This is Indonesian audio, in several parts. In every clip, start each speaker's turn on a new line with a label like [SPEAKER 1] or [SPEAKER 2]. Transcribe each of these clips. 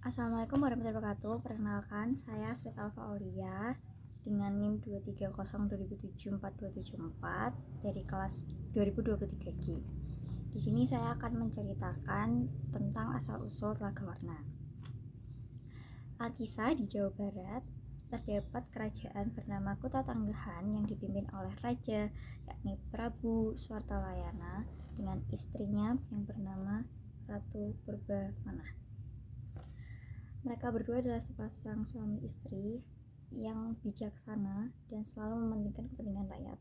[SPEAKER 1] Assalamualaikum warahmatullahi wabarakatuh. Perkenalkan, saya Srit Alfa Aulia dengan NIM 23020744274 dari kelas 2023G. Di sini saya akan menceritakan tentang asal-usul Telaga Warna. Alkisah di Jawa Barat terdapat kerajaan bernama Kutatanggahan yang dipimpin oleh raja, yakni Prabu Swartalayana dengan istrinya yang bernama Ratu Purbamana. Mereka berdua adalah sepasang suami istri yang bijaksana dan selalu mementingkan kepentingan rakyat.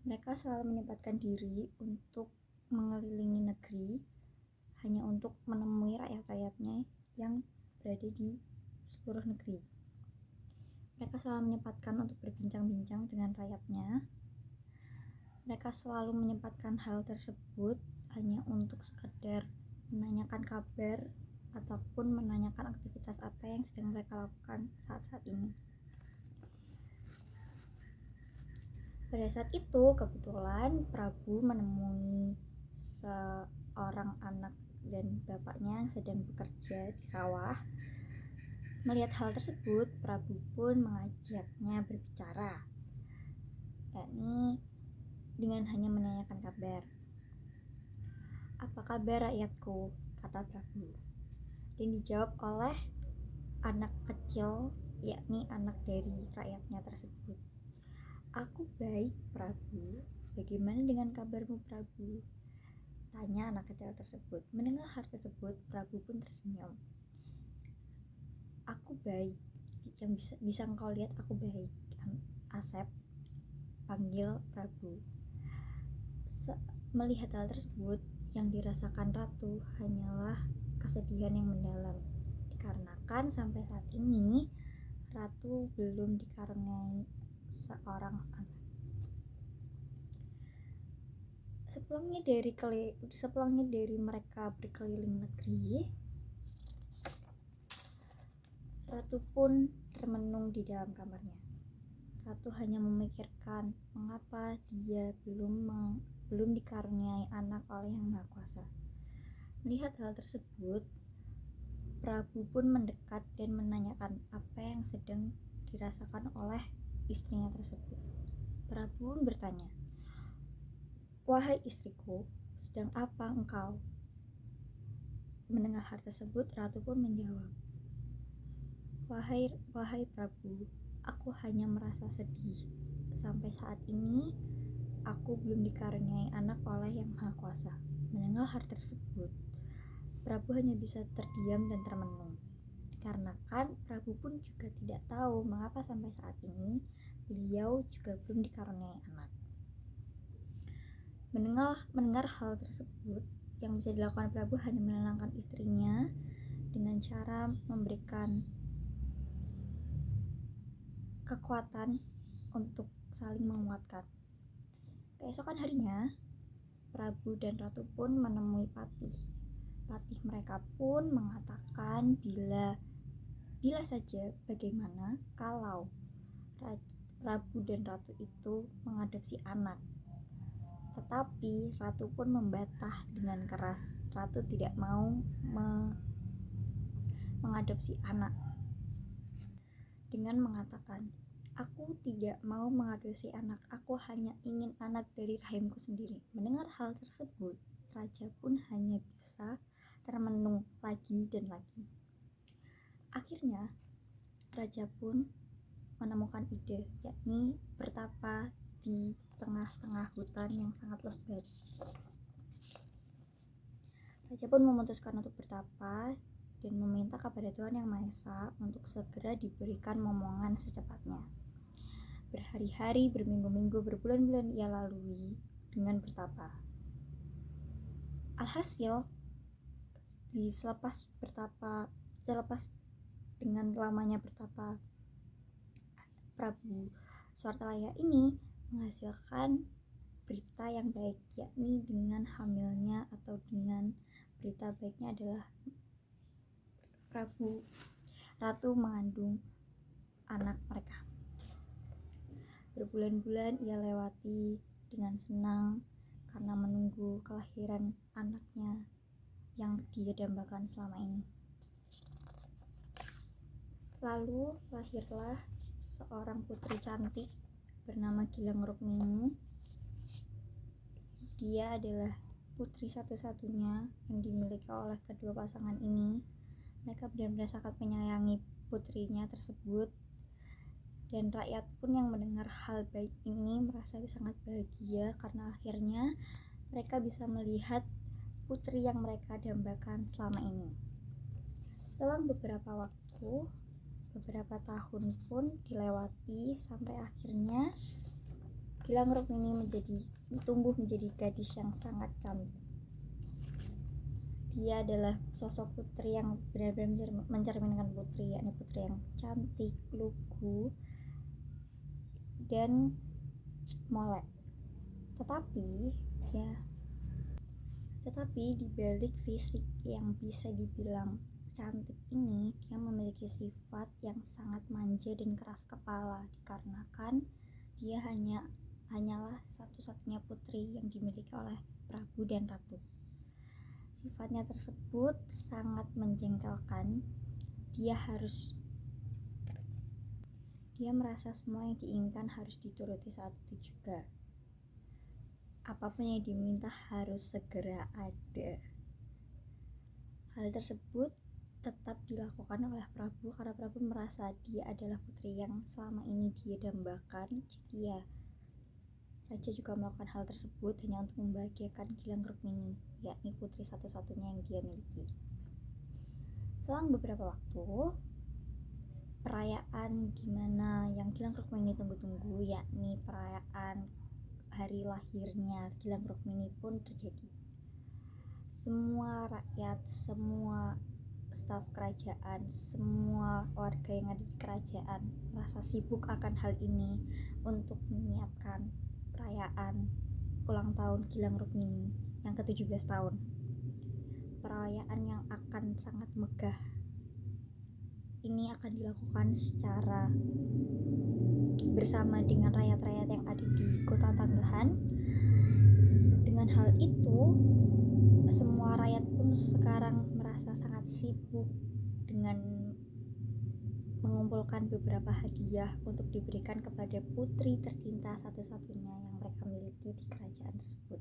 [SPEAKER 1] Mereka selalu menyempatkan diri untuk mengelilingi negeri hanya untuk menemui rakyat-rakyatnya yang berada di seluruh negeri. Mereka selalu menyempatkan untuk berbincang-bincang dengan rakyatnya. Mereka selalu menyempatkan hal tersebut hanya untuk sekedar menanyakan kabar ataupun menanyakan aktivitas apa yang sedang mereka lakukan saat-saat ini. Pada saat itu kebetulan Prabu menemui seorang anak dan bapaknya yang sedang bekerja di sawah. Melihat hal tersebut, Prabu pun mengajaknya berbicara, yakni dengan hanya menanyakan kabar. "Apa kabar rakyatku?" kata Prabu. Dan dijawab oleh anak kecil, yakni anak dari rakyatnya tersebut. "Aku baik, Prabu. Bagaimana dengan kabarmu, Prabu?" tanya anak kecil tersebut. Mendengar hal tersebut, Prabu pun tersenyum. "Aku baik. Yang bisa engkau lihat aku baik, Asep," panggil Prabu. Melihat hal tersebut, yang dirasakan Ratu hanyalah kesedihan yang mendalam, dikarenakan sampai saat ini Ratu belum dikaruniai seorang anak. Sepulangnya dari mereka berkeliling negeri, Ratu pun termenung di dalam kamarnya. Ratu hanya memikirkan mengapa dia belum dikaruniai anak oleh Yang Maha Kuasa. Melihat hal tersebut, Prabu pun mendekat dan menanyakan apa yang sedang dirasakan oleh istrinya tersebut. Prabu pun bertanya, "Wahai istriku, sedang apa engkau?" Mendengar hal tersebut, Ratu pun menjawab, Wahai Prabu, aku hanya merasa sedih. Sampai saat ini, aku belum dikaruniai anak oleh Yang Maha Kuasa." Mendengar hal tersebut, Prabu hanya bisa terdiam dan termenung, dikarenakan Prabu pun juga tidak tahu mengapa sampai saat ini beliau juga belum dikaruniai anak. Mendengar hal tersebut, yang bisa dilakukan Prabu hanya menenangkan istrinya dengan cara memberikan kekuatan untuk saling menguatkan. Keesokan harinya, Prabu dan Ratu pun menemui Patih. Patih mereka pun mengatakan bila saja bagaimana kalau Prabu dan Ratu itu mengadopsi anak. Tetapi Ratu pun membantah dengan keras. Ratu tidak mau mengadopsi anak dengan mengatakan, "Aku tidak mau mengadopsi anak, aku hanya ingin anak dari rahimku sendiri." Mendengar hal tersebut, raja pun hanya bisa termenung lagi dan lagi. Akhirnya, raja pun menemukan ide, yakni bertapa di tengah-tengah hutan yang sangat lebat. Raja pun memutuskan untuk bertapa dan meminta kepada Tuhan Yang Maha Esa untuk segera diberikan momongan secepatnya. Berhari-hari, berminggu-minggu, berbulan-bulan ia lalui dengan bertapa. Alhasil, selepas dengan lamanya bertapa, Prabu Swartalaya ini menghasilkan berita yang baik, yakni dengan hamilnya atau dengan berita baiknya adalah Ratu mengandung anak mereka. Berbulan-bulan ia lewati dengan senang karena menunggu kelahiran anaknya yang dia dambakan selama ini. Lalu lahirlah seorang putri cantik bernama Gilang Rukmini. Dia adalah putri satu-satunya yang dimiliki oleh kedua pasangan ini. Mereka benar-benar sangat menyayangi putrinya tersebut, dan rakyat pun yang mendengar hal baik ini merasa sangat bahagia karena akhirnya mereka bisa melihat putri yang mereka dambakan selama ini. Selang beberapa waktu, beberapa tahun pun dilewati sampai akhirnya Gilang Rukmini tumbuh menjadi gadis yang sangat cantik. Dia adalah sosok putri yang benar-benar mencerminkan putri, yakni putri yang cantik, lugu, dan molek. Tetapi di balik fisik yang bisa dibilang cantik ini, dia memiliki sifat yang sangat manja dan keras kepala, dikarenakan dia hanyalah satu-satunya putri yang dimiliki oleh Prabu dan Ratu. Sifatnya tersebut sangat menjengkelkan. Dia merasa semua yang diinginkan harus dituruti saat itu juga. Apapun yang diminta harus segera ada. Hal tersebut tetap dilakukan oleh Prabu karena Prabu merasa dia adalah putri yang selama ini dia dambakan. Jadi ya, Raja juga melakukan hal tersebut hanya untuk membahagiakan Gilang Rukmini, yakni putri satu-satunya yang dia miliki. Selang beberapa waktu, perayaan dimana yang Gilang Rukmini tunggu-tunggu, yakni perayaan hari lahirnya Gilang Rukmini pun terjadi. Semua rakyat, semua staf kerajaan, semua warga yang ada di kerajaan merasa sibuk akan hal ini untuk menyiapkan perayaan ulang tahun Gilang Rukmini yang ke-17 tahun. Perayaan yang akan sangat megah ini akan dilakukan secara bersama dengan rakyat-rakyat yang ada di Kota Tanggahan. Dengan hal itu, semua rakyat pun sekarang merasa sangat sibuk dengan mengumpulkan beberapa hadiah untuk diberikan kepada putri tercinta satu-satunya yang mereka miliki di kerajaan tersebut.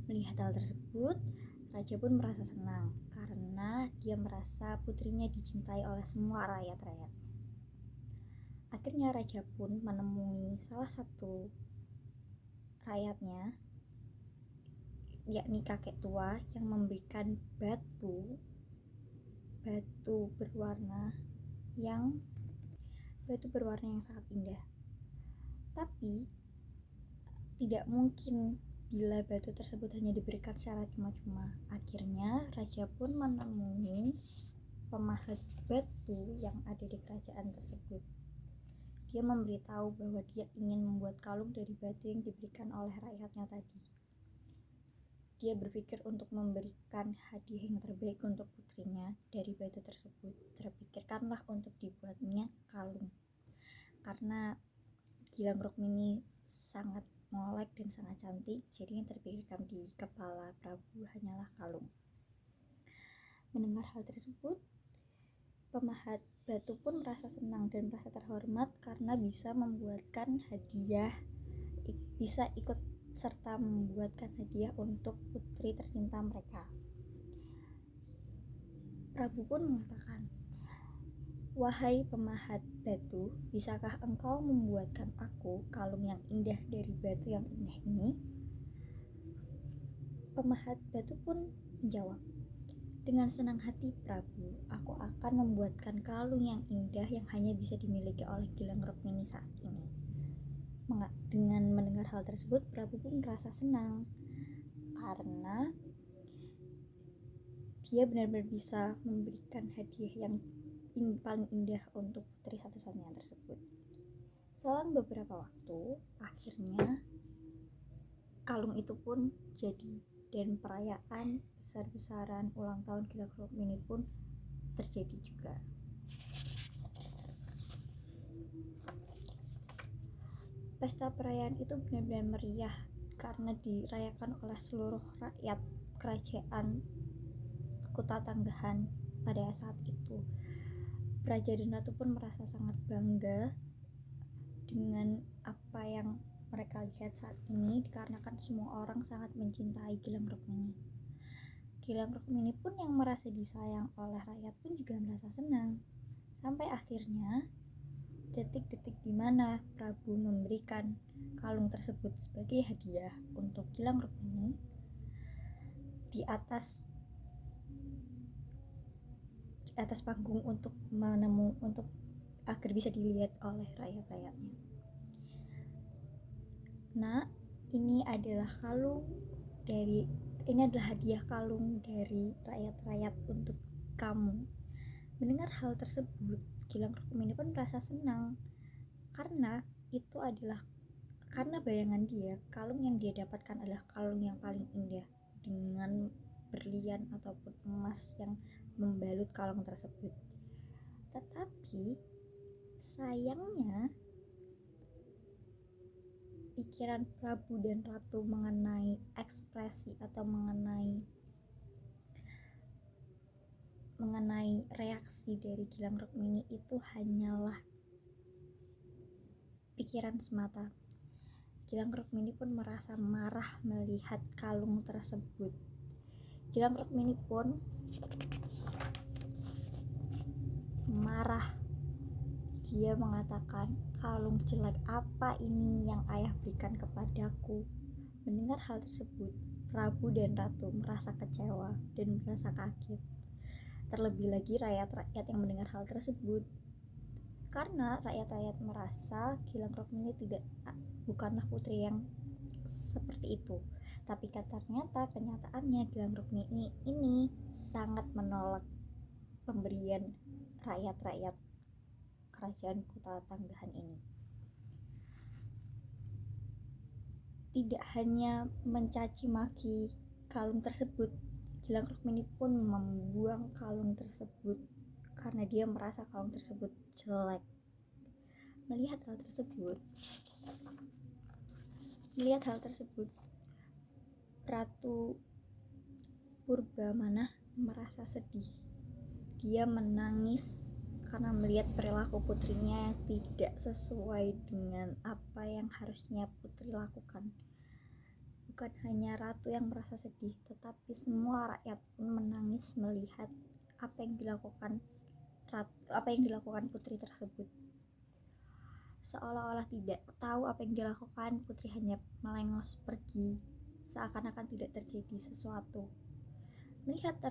[SPEAKER 1] Melihat hal tersebut, Raja pun merasa senang karena dia merasa putrinya dicintai oleh semua rakyat-rakyat. Akhirnya Raja pun menemui salah satu rakyatnya, yakni kakek tua, yang memberikan batu berwarna yang sangat indah. Tapi tidak mungkin bila batu tersebut hanya diberikan secara cuma-cuma. Akhirnya Raja pun menemui pemahat batu yang ada di kerajaan tersebut. Dia memberitahu bahwa dia ingin membuat kalung dari batu yang diberikan oleh rakyatnya tadi. Dia berpikir untuk memberikan hadiah yang terbaik untuk putrinya dari batu tersebut. Terpikirkanlah untuk dibuatnya kalung. Karena Gilang Rukmini sangat molek dan sangat cantik, jadi yang terpikirkan di kepala Prabu hanyalah kalung. Mendengar hal tersebut, pemahat batu pun merasa senang dan merasa terhormat karena bisa membuatkan hadiah, bisa ikut serta membuatkan hadiah untuk putri tercinta mereka. Prabu pun mengatakan, "Wahai pemahat batu, bisakah engkau membuatkan aku kalung yang indah dari batu yang indah ini?" Pemahat batu pun menjawab, "Dengan senang hati Prabu, aku akan membuatkan kalung yang indah yang hanya bisa dimiliki oleh Gilang Rukmini saat ini." Dengan mendengar hal tersebut, Prabu pun merasa senang karena dia benar-benar bisa memberikan hadiah yang paling indah untuk putri satu-satunya tersebut. Selang beberapa waktu, akhirnya kalung itu pun jadi, dan perayaan besar-besaran ulang tahun Gilang Rukmini pun terjadi juga. Pesta perayaan itu benar-benar meriah karena dirayakan oleh seluruh rakyat kerajaan Kota Tanggahan pada saat itu. Raja dan Ratu pun merasa sangat bangga dengan apa yang mereka lihat saat ini, dikarenakan semua orang sangat mencintai Gilang Rukmini. Gilang Rukmini pun yang merasa disayang oleh rakyat pun juga merasa senang. Sampai akhirnya detik-detik di mana Prabu memberikan kalung tersebut sebagai hadiah untuk Gilang Rukmini di atas panggung untuk agar bisa dilihat oleh rakyat-rakyatnya. Nah, ini adalah hadiah kalung dari rakyat-rakyat untuk kamu. Mendengar hal tersebut, Gilang Rukmini pun merasa senang karena bayangan dia, kalung yang dia dapatkan adalah kalung yang paling indah dengan berlian ataupun emas yang membalut kalung tersebut. Tetapi sayangnya pikiran Prabu dan Ratu mengenai ekspresi atau mengenai reaksi dari Gilang Rukmini itu hanyalah pikiran semata. Gilang Rukmini pun merasa marah melihat kalung tersebut. Gilang Rukmini pun marah. Dia mengatakan, kalung jelek apa ini yang ayah berikan kepadaku? Mendengar hal tersebut, Prabu dan Ratu merasa kecewa dan merasa kaget. Terlebih lagi rakyat-rakyat yang mendengar hal tersebut, karena rakyat-rakyat merasa Gilang Rukmini bukanlah putri yang seperti itu. Tapi ternyata kenyataannya Gilang Rukmini ini sangat menolak pemberian rakyat-rakyat kerajaan Kota Tanggahan ini. Tidak hanya mencaci maki kalung tersebut, Gilang Rukmini pun membuang kalung tersebut karena dia merasa kalung tersebut jelek. Melihat hal tersebut, Ratu Purbamenah merasa sedih. Dia menangis karena melihat perilaku putrinya yang tidak sesuai dengan apa yang harusnya putri lakukan. Bukan hanya Ratu yang merasa sedih, tetapi semua rakyat pun menangis melihat apa yang dilakukan putri tersebut. Seolah-olah tidak tahu apa yang dilakukan, putri hanya melengos pergi, seakan-akan tidak terjadi sesuatu. Melihat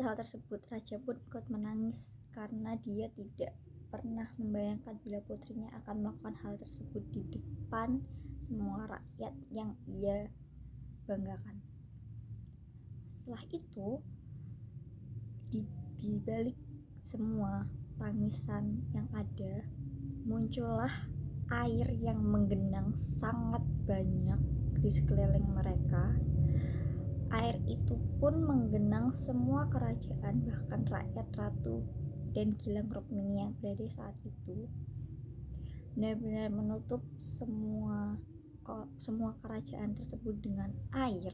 [SPEAKER 1] hal tersebut, raja pun ikut menangis karena dia tidak pernah membayangkan bila putrinya akan melakukan hal tersebut di depan semua rakyat yang ia banggakan. Setelah itu, di balik semua tangisan yang ada, muncullah air yang menggenang sangat banyak di sekeliling mereka. Air itu pun menggenang semua kerajaan, bahkan rakyat, Ratu, dan Gilang Rukmini yang berada saat itu. Benar-benar menutup semua kerajaan tersebut dengan air.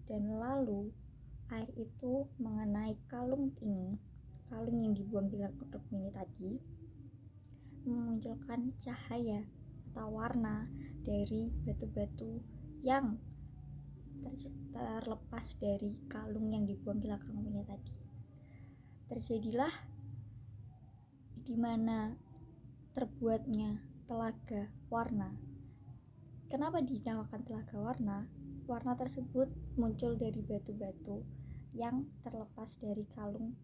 [SPEAKER 1] Dan lalu air itu mengenai kalung yang dibuang Gilang Rukmini tadi, memunculkan cahaya atau warna dari batu-batu yang terlepas dari kalung yang dibuang Gilang Rukmini tadi. Terjadilah di mana terbuatnya telaga warna. Kenapa dinamakan telaga warna? Warna tersebut muncul dari batu-batu yang terlepas dari kalung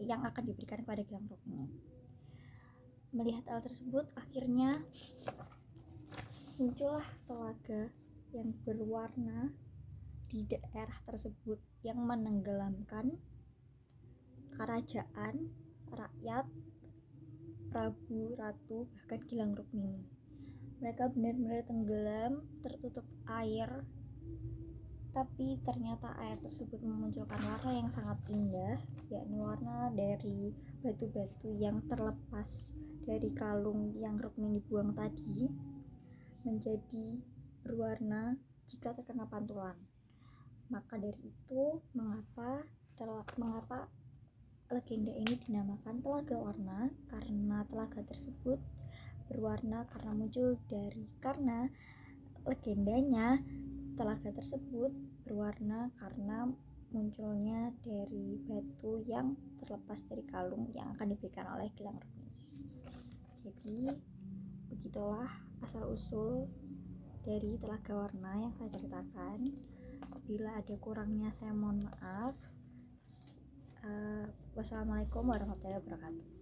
[SPEAKER 1] yang akan diberikan kepada Gilang Rukmini. Melihat hal tersebut, akhirnya muncullah telaga yang berwarna di daerah tersebut yang menenggelamkan kerajaan, rakyat, Prabu, Ratu, bahkan Gilang Rukmini. Mereka benar-benar tenggelam, tertutup air, tapi ternyata air tersebut memunculkan warna yang sangat indah, yakni warna dari batu-batu yang terlepas dari kalung yang Rukmini buang tadi menjadi berwarna jika terkena pantulan. Maka dari itu, mengapa legenda ini dinamakan Telaga Warna karena telaga tersebut berwarna karena legendanya telaga tersebut berwarna karena munculnya dari batu yang terlepas dari kalung yang akan diberikan oleh Gilang Rukmini. Jadi begitulah asal usul dari Telaga Warna yang saya ceritakan. Bila ada kurangnya saya mohon maaf. Wassalamualaikum warahmatullahi wabarakatuh.